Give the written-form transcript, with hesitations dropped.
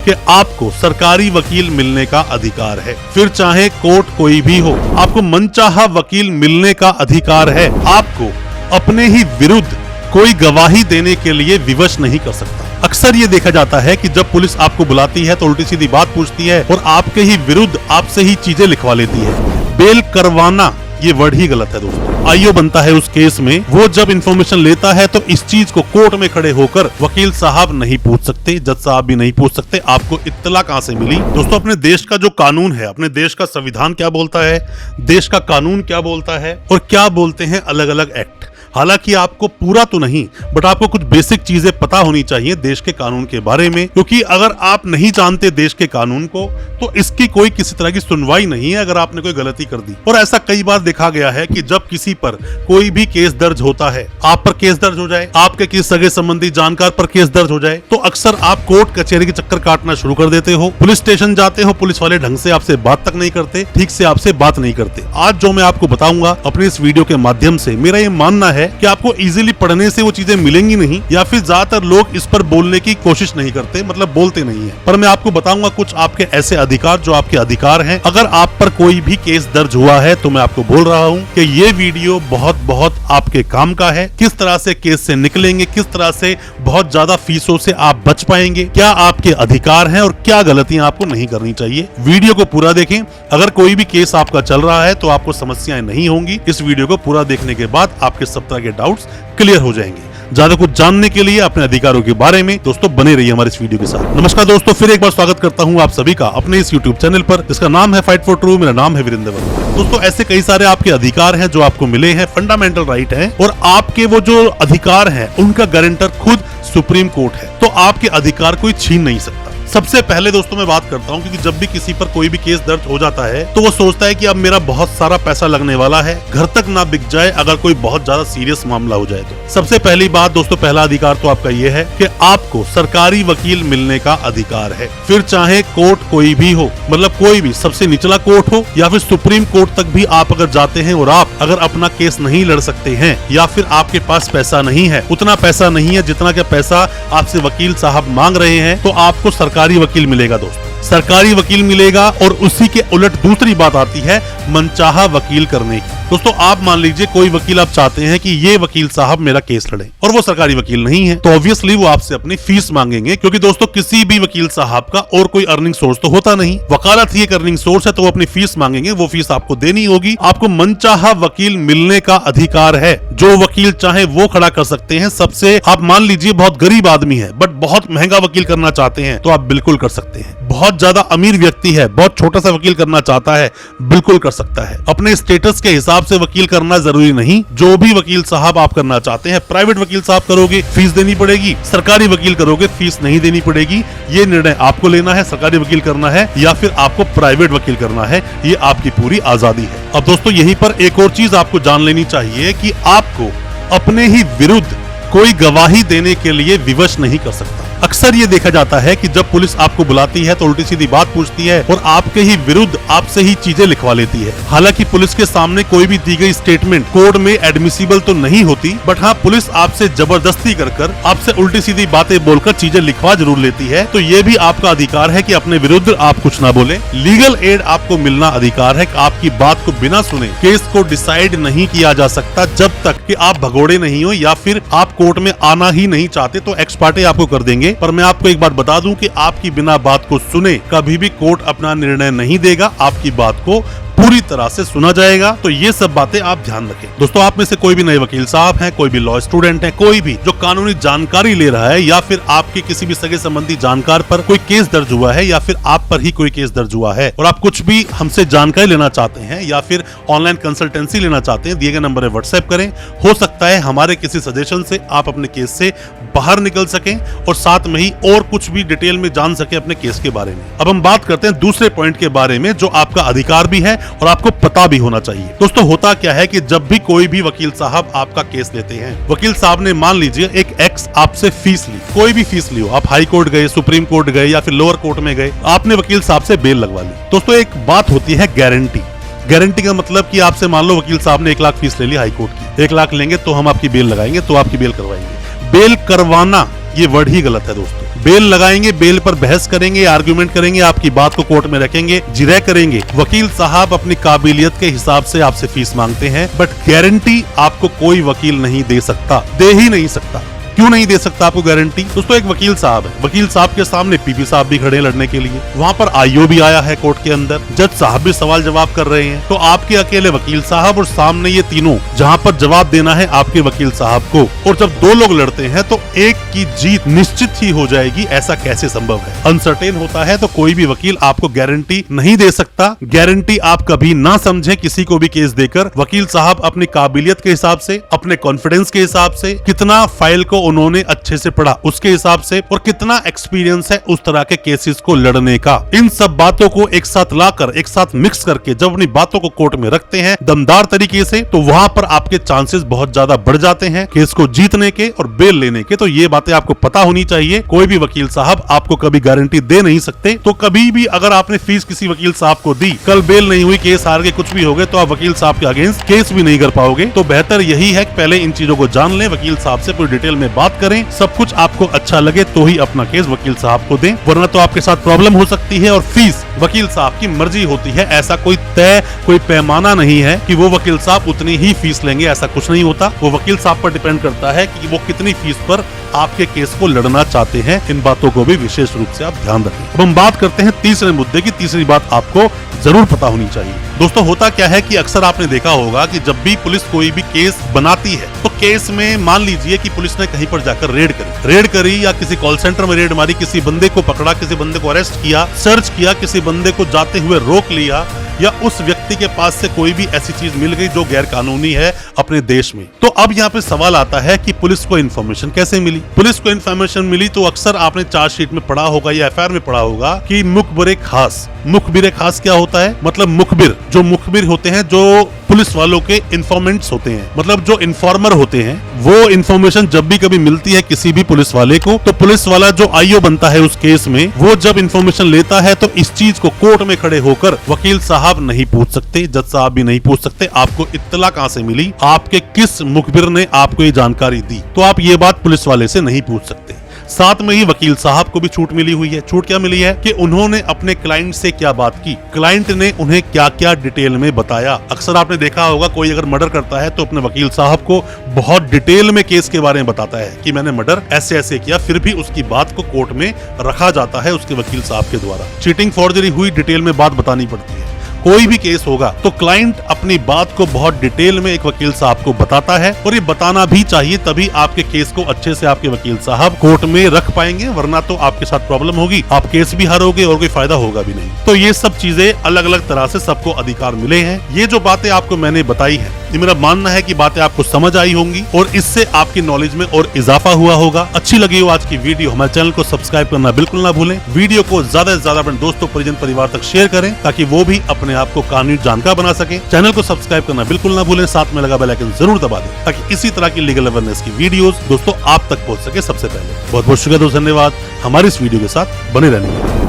कि आपको सरकारी वकील मिलने का अधिकार है, फिर चाहे कोर्ट कोई भी हो, आपको मनचाहा वकील मिलने का अधिकार है। आपको अपने ही विरुद्ध कोई गवाही देने के लिए विवश नहीं कर सकता। अक्सर ये देखा जाता है कि जब पुलिस आपको बुलाती है तो उल्टी सीधी बात पूछती है और आपके ही विरुद्ध आपसे ही चीजें लिखवा लेती है। बेल करवाना ये वर्ड ही गलत है दोस्तों। आईओ बनता है उस केस में, वो जब इंफॉर्मेशन लेता है तो इस चीज को कोर्ट में खड़े होकर वकील साहब नहीं पूछ सकते, जज साहब भी नहीं पूछ सकते आपको इत्तला कहां से मिली। दोस्तों, अपने देश का जो कानून है, अपने देश का संविधान क्या बोलता है, देश का कानून क्या बोलता है और क्या बोलते हैं अलग अलग एक्ट। हालांकि आपको पूरा तो नहीं, बट आपको कुछ बेसिक चीजें पता होनी चाहिए देश के कानून के बारे में, क्योंकि अगर आप नहीं जानते देश के कानून को तो इसकी कोई किसी तरह की सुनवाई नहीं है अगर आपने कोई गलती कर दी। और ऐसा कई बार देखा गया है कि जब किसी पर कोई भी केस दर्ज होता है, आप पर केस दर्ज हो जाए, आपके किसी सगे संबंधी जानकार पर केस दर्ज हो जाए, तो अक्सर आप कोर्ट कचहरी के चक्कर काटना शुरू कर देते हो, पुलिस स्टेशन जाते हो, पुलिस वाले ढंग से आपसे बात तक नहीं करते, ठीक से आपसे बात नहीं करते। आज जो मैं आपको बताऊंगा अपने इस वीडियो के माध्यम से, मेरा ये मानना है कि आपको इजीली पढ़ने से वो चीजें मिलेंगी नहीं, या फिर ज्यादातर लोग इस पर बोलने की कोशिश नहीं करते, मतलब बोलते नहीं है। पर मैं आपको बताऊंगा कुछ आपके ऐसे अधिकार जो आपके अधिकार हैं। अगर आप पर कोई भी केस दर्ज हुआ है तो मैं आपको बोल रहा हूं कि ये वीडियो बहुत बहुत आपके काम का है। किस तरह से केस से निकलेंगे, किस तरह से बहुत ज्यादा फीसों से आप बच पाएंगे, क्या आपके अधिकार हैं और क्या गलतियां आपको नहीं करनी चाहिए। वीडियो को पूरा देखें। अगर कोई भी केस आपका चल रहा है तो आपको समस्याएं नहीं होंगी। इस वीडियो को पूरा देखने के बाद आपके सब तरह के डाउट्स क्लियर हो जाएंगे। ज्यादा कुछ जानने के लिए अपने अधिकारों के बारे में दोस्तों बने रहिए हमारे इस वीडियो के साथ। नमस्कार दोस्तों, फिर एक बार स्वागत करता हूं आप सभी का अपने इस यूट्यूब चैनल पर, जिसका नाम है फाइट फॉर ट्रू। मेरा नाम है वीरेंद्र वर्मा। दोस्तों, ऐसे कई सारे आपके अधिकार हैं जो आपको मिले हैं, फंडामेंटल राइट है, और आपके वो जो अधिकार हैं उनका गारंटर खुद सुप्रीम कोर्ट है, तो आपके अधिकार कोई छीन नहीं सकता। सबसे पहले दोस्तों मैं बात करता हूं, क्योंकि जब भी किसी पर कोई भी केस दर्ज हो जाता है तो वो सोचता है कि अब मेरा बहुत सारा पैसा लगने वाला है, घर तक ना बिक जाए अगर कोई बहुत ज्यादा सीरियस मामला हो जाए तो। सबसे पहली बात दोस्तों, पहला अधिकार तो आपका ये है कि आपको सरकारी वकील मिलने का अधिकार है, फिर चाहे कोर्ट कोई भी हो, मतलब कोई भी, सबसे निचला कोर्ट हो या फिर सुप्रीम कोर्ट तक भी आप अगर जाते हैं और आप अगर अपना केस नहीं लड़ सकते हैं, या फिर आपके पास पैसा नहीं है, उतना पैसा नहीं है जितना का पैसा आपसे वकील साहब मांग रहे हैं, तो आपको सरकारी वकील मिलेगा दोस्तों। सरकारी वकील मिलेगा। और उसी के उलट दूसरी बात आती है मनचाहा वकील करने की। दोस्तों, आप मान लीजिए कोई वकील आप चाहते हैं कि ये वकील साहब मेरा केस लड़े, और वो सरकारी वकील नहीं है, तो ऑब्वियसली वो आपसे अपनी फीस मांगेंगे, क्योंकि दोस्तों किसी भी वकील साहब का और कोई अर्निंग सोर्स तो होता नहीं, वकालत ही एक अर्निंग सोर्स है, तो वो अपनी फीस मांगेंगे, वो फीस आपको देनी होगी। आपको मनचाहा वकील मिलने का अधिकार है, जो वकील चाहे वो खड़ा कर सकते हैं। सबसे, आप मान लीजिए बहुत गरीब आदमी है बट बहुत महंगा वकील करना चाहते हैं तो आप बिल्कुल कर सकते हैं। बहुत ज्यादा अमीर व्यक्ति है, बहुत छोटा सा वकील करना चाहता है, बिल्कुल कर सकता है। अपने स्टेटस के हिसाब से वकील करना जरूरी नहीं। जो भी वकील साहब आप करना चाहते हैं, प्राइवेट वकील साहब करोगे फीस देनी पड़ेगी, सरकारी वकील करोगे फीस नहीं देनी पड़ेगी। ये निर्णय आपको लेना है, सरकारी वकील करना है या फिर आपको प्राइवेट वकील करना है, ये आपकी पूरी आजादी है। अब दोस्तों, यहीं पर एक और चीज आपको जान लेनी चाहिए कि आपको अपने ही विरुद्ध कोई गवाही देने के लिए विवश नहीं कर सकता। अक्सर ये देखा जाता है कि जब पुलिस आपको बुलाती है तो उल्टी सीधी बात पूछती है और आपके ही विरुद्ध आपसे ही चीजें लिखवा लेती है। हालांकि पुलिस के सामने कोई भी दी गई स्टेटमेंट कोर्ट में एडमिसिबल तो नहीं होती, बट हाँ, पुलिस आपसे जबरदस्ती कर आपसे उल्टी सीधी बातें बोलकर चीजें लिखवा जरूर लेती है। तो ये भी आपका अधिकार है कि अपने विरुद्ध आप कुछ ना बोले। लीगल एड आपको मिलना अधिकार है कि आपकी बात को बिना सुने केस को डिसाइड नहीं किया जा सकता, जब तक कि आप भगोड़े नहीं हो या फिर आप कोर्ट में आना ही नहीं चाहते तो एक्स पार्टी आपको कर देंगे। पर मैं आपको एक बात बता दूं कि आपकी बिना बात को सुने कभी भी कोर्ट अपना निर्णय नहीं देगा, आपकी बात को पूरी तरह से सुना जाएगा। तो ये सब बातें आप ध्यान रखें। दोस्तों, आप में से कोई भी नए वकील साहब हैं, कोई भी लॉ स्टूडेंट है, कोई भी जो कानूनी जानकारी ले रहा है, या फिर आपके किसी भी सगे संबंधी जानकार पर कोई केस दर्ज हुआ है, या फिर आप पर ही कोई केस दर्ज हुआ है और आप कुछ भी हमसे जानकारी लेना चाहते हैं या फिर ऑनलाइन कंसल्टेंसी लेना चाहते हैं, दिए गए नंबर पर व्हाट्सएप करें। हो सकता है हमारे किसी सजेशन से आप अपने केस से बाहर निकल सकें और साथ में ही और कुछ भी डिटेल में जान सके अपने केस के बारे में। अब हम बात करते हैं दूसरे पॉइंट के बारे में, जो आपका अधिकार भी है और आपको पता भी होना चाहिए। दोस्तों, होता क्या है कि जब भी कोई भी वकील साहब आपका केस लेते हैं, वकील साहब ने मान लीजिए एक एक्स आपसे फीस ली, कोई भी फीस ली हो, आप हाई कोर्ट गए, सुप्रीम कोर्ट गए या फिर लोअर कोर्ट में गए, आपने वकील साहब से बेल लगवा ली। दोस्तों, एक बात होती है गारंटी। गारंटी का मतलब कि आपसे मान लो वकील साहब ने 1 लाख फीस ले ली हाई कोर्ट की, 1 लाख लेंगे तो हम आपकी बेल लगाएंगे, तो आपकी बेल करवाएंगे। बेल करवाना ये वर्ड ही गलत है दोस्तों। बेल लगाएंगे, बेल पर बहस करेंगे, आर्ग्यूमेंट करेंगे, आपकी बात को कोर्ट में रखेंगे, जिरह करेंगे। वकील साहब अपनी काबिलियत के हिसाब से आपसे फीस मांगते हैं, बट गारंटी आपको कोई वकील नहीं दे सकता, दे ही नहीं सकता। क्यों नहीं दे सकता आपको गारंटी? दोस्तों एक वकील साहब है, वकील साहब के सामने पीपी साहब भी खड़े हैं लड़ने के लिए, वहाँ पर आईओ भी आया है कोर्ट के अंदर, जज साहब भी सवाल जवाब कर रहे हैं। तो आपके अकेले वकील साहब और सामने ये तीनों, जहाँ पर जवाब देना है आपके वकील साहब को, और जब दो लोग लड़ते हैं तो एक की जीत निश्चित ही हो जाएगी, ऐसा कैसे संभव है? अनसर्टेन होता है तो कोई भी वकील आपको गारंटी नहीं दे सकता। गारंटी आप कभी ना समझे किसी को भी केस देकर। वकील साहब अपनी काबिलियत के हिसाब से, अपने कॉन्फिडेंस के हिसाब से, कितना फाइल को उन्होंने अच्छे से पढ़ा उसके हिसाब से, और कितना एक्सपीरियंस है उस तरह के केसेस को लड़ने का, इन सब बातों को एक साथ लाकर, एक साथ मिक्स करके जब अपनी बातों को कोर्ट में रखते हैं दमदार तरीके से, तो वहां पर आपके चांसेस बहुत ज्यादा बढ़ जाते हैं केस को जीतने के और बेल लेने के। तो ये बातें आपको पता होनी चाहिए। कोई भी वकील साहब आपको कभी गारंटी दे नहीं सकते। तो कभी भी अगर आपने फीस किसी वकील साहब को दी, कल बेल नहीं हुई, केस हार गए, कुछ भी हो गए, तो आप वकील साहब के अगेंस्ट केस भी नहीं कर पाओगे। तो बेहतर यही है कि पहले इन चीजों को जान लें, वकील साहब से पूरी डिटेल में बात करें, सब कुछ आपको अच्छा लगे तो ही अपना केस वकील साहब को दें, वरना तो आपके साथ प्रॉब्लम हो सकती है। और फीस वकील साहब की मर्जी होती है, ऐसा कोई तय, कोई पैमाना नहीं है कि वो वकील साहब उतनी ही फीस लेंगे, ऐसा कुछ नहीं होता। वो वकील साहब पर डिपेंड करता है कि वो कितनी फीस पर आपके केस को लड़ना चाहते हैं। इन बातों को भी विशेष रूप से आप ध्यान रखें। अब हम बात करते हैं तीसरे मुद्दे की। तीसरी बात आपको जरूर पता होनी चाहिए। दोस्तों होता क्या है कि अक्सर आपने देखा होगा कि जब भी पुलिस कोई भी केस बनाती है तो केस में मान लीजिए कि पुलिस ने कहीं पर जाकर रेड करी या किसी कॉल सेंटर में रेड मारी, किसी बंदे को पकड़ा, किसी बंदे को अरेस्ट किया, सर्च किया, किसी बंदे को जाते हुए रोक लिया, या उस व्यक्ति के पास से कोई भी ऐसी चीज मिल गई जो गैर कानूनी है अपने देश में। तो अब यहाँ पे सवाल आता है कि पुलिस को इन्फॉर्मेशन कैसे मिली? पुलिस को इन्फॉर्मेशन मिली तो अक्सर आपने चार्जशीट में पढ़ा होगा या एफआईआर में पढ़ा होगा कि मुखबिर खास। मुखबिर खास क्या होता है? मतलब मुखबिर होते हैं जो पुलिस वालों के इन्फॉर्मेंट्स होते हैं, मतलब जो इन्फॉर्मर होते हैं। वो इन्फॉर्मेशन जब भी कभी मिलती है किसी भी पुलिस वाले को, तो पुलिस वाला जो आईओ बनता है उस केस में, वो जब इन्फॉर्मेशन लेता है तो इस चीज को कोर्ट में खड़े होकर वकील साहब नहीं पूछ सकते, जज साहब भी नहीं पूछ सकते आपको इत्तला कहां से मिली, आपके किस मुखबिर ने आपको ये जानकारी दी। तो आप ये बात पुलिस वाले से नहीं पूछ सकते। साथ में ही वकील साहब को भी छूट मिली हुई है। छूट क्या मिली है कि उन्होंने अपने क्लाइंट से क्या बात की, क्लाइंट ने उन्हें क्या क्या डिटेल में बताया। अक्सर आपने देखा होगा कोई अगर मर्डर करता है तो अपने वकील साहब को बहुत डिटेल में केस के बारे में बताता है कि मैंने मर्डर ऐसे ऐसे किया, फिर भी उसकी बात को कोर्ट में रखा जाता है उसके वकील साहब के द्वारा। चीटिंग फॉर्जरी हुई, डिटेल में बात बतानी पड़ती है। कोई भी केस होगा तो क्लाइंट अपनी बात को बहुत डिटेल में एक वकील साहब को बताता है, और ये बताना भी चाहिए, तभी आपके केस को अच्छे से आपके वकील साहब कोर्ट में रख पाएंगे, वरना तो आपके साथ प्रॉब्लम होगी, आप केस भी हारोगे और कोई फायदा होगा भी नहीं। तो ये सब चीजें अलग अलग तरह से सबको अधिकार मिले हैं। ये जो बातें आपको मैंने बताई है, ये मेरा मानना है कि बातें आपको समझ आई होंगी और इससे आपकी नॉलेज में और इजाफा हुआ होगा। अच्छी लगी हो आज की वीडियो, हमारे चैनल को सब्सक्राइब करना बिल्कुल ना भूलें। वीडियो को ज्यादा से ज्यादा अपने दोस्तों, परिजन, परिवार तक शेयर करें ताकि वो भी अपने आप को कानूनी जानकार बना सके। चैनल को सब्सक्राइब करना बिल्कुल ना भूलें, साथ में लगा बेल आइकन जरूर दबा दें ताकि इसी तरह की लीगल अवेयरनेस की वीडियोस दोस्तों आप तक पहुंच सके सबसे पहले। बहुत बहुत शुक्रिया दोस्तों, धन्यवाद हमारी इस वीडियो के साथ बने रहने के लिए।